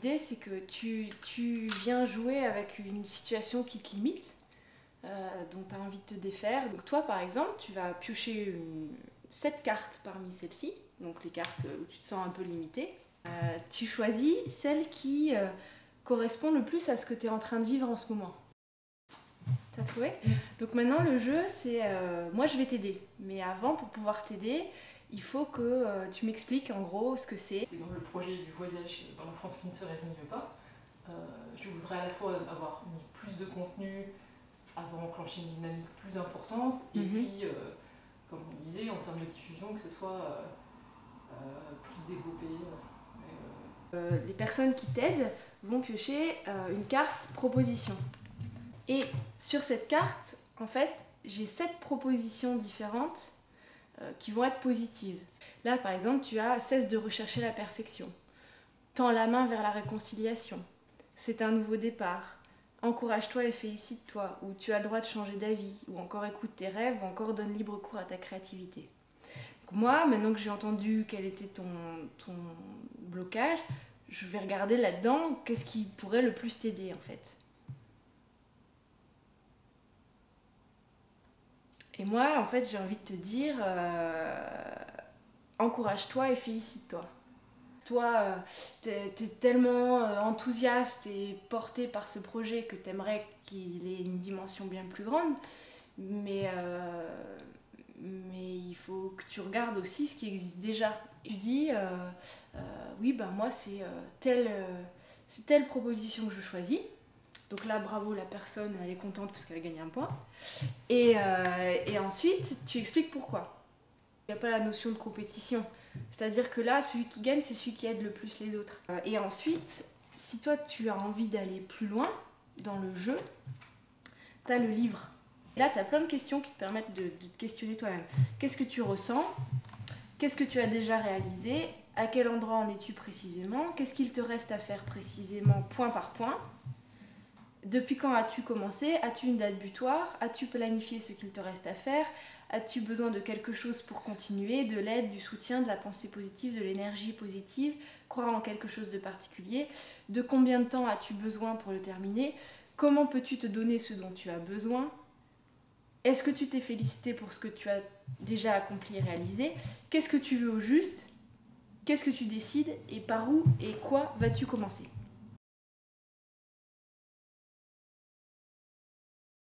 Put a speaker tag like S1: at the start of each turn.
S1: l'idée, c'est que tu viens jouer avec une situation qui te limite, dont tu as envie de te défaire. Donc toi, par exemple, tu vas piocher 7 cartes parmi celles-ci, donc les cartes où tu te sens un peu limité. Tu choisis celle qui correspond le plus à ce que tu es en train de vivre en ce moment. T'as trouvé? Donc maintenant, le jeu, c'est moi, je vais t'aider. Mais avant, pour pouvoir t'aider, il faut que tu m'expliques en gros ce que c'est.
S2: C'est dans le projet du voyage dans la France qui ne se résigne pas. Je voudrais à la fois avoir mis plus de contenu, avoir enclenché une dynamique plus importante, et puis, comme on disait, en termes de diffusion, que ce soit plus développé.
S1: Les personnes qui t'aident vont piocher une carte proposition. Et sur cette carte, en fait, j'ai 7 propositions différentes qui vont être positives. Là, par exemple, tu as cesse de rechercher la perfection. Tends la main vers la réconciliation. C'est un nouveau départ. Encourage-toi et félicite-toi. Ou tu as le droit de changer d'avis. Ou encore écoute tes rêves. Ou encore donne libre cours à ta créativité. Donc moi, maintenant que j'ai entendu quel était ton blocage, je vais regarder là-dedans qu'est-ce qui pourrait le plus t'aider en fait. Et moi, en fait, j'ai envie de te dire, encourage-toi et félicite-toi. Toi, t'es tellement enthousiaste et porté par ce projet que t'aimerais qu'il ait une dimension bien plus grande, mais il faut que tu regardes aussi ce qui existe déjà. Tu dis, oui, ben moi, c'est telle proposition que je choisis. Donc là, bravo, la personne, elle est contente parce qu'elle a gagné un point. Et ensuite, tu expliques pourquoi. Il n'y a pas la notion de compétition. C'est-à-dire que là, celui qui gagne, c'est celui qui aide le plus les autres. Et ensuite, si toi, tu as envie d'aller plus loin dans le jeu, tu as le livre. Là, tu as plein de questions qui te permettent de te questionner toi-même. Qu'est-ce que tu ressens? Qu'est-ce que tu as déjà réalisé? À quel endroit en es-tu précisément? Qu'est-ce qu'il te reste à faire précisément, point par point? Depuis quand as-tu commencé? As-tu une date butoir? As-tu planifié ce qu'il te reste à faire? As-tu besoin de quelque chose pour continuer? De l'aide, du soutien, de la pensée positive, de l'énergie positive? Croire en quelque chose de particulier? De combien de temps as-tu besoin pour le terminer? Comment peux-tu te donner ce dont tu as besoin? Est-ce que tu t'es félicité pour ce que tu as déjà accompli et réalisé? Qu'est-ce que tu veux au juste? Qu'est-ce que tu décides? Et par où et quoi vas-tu commencer?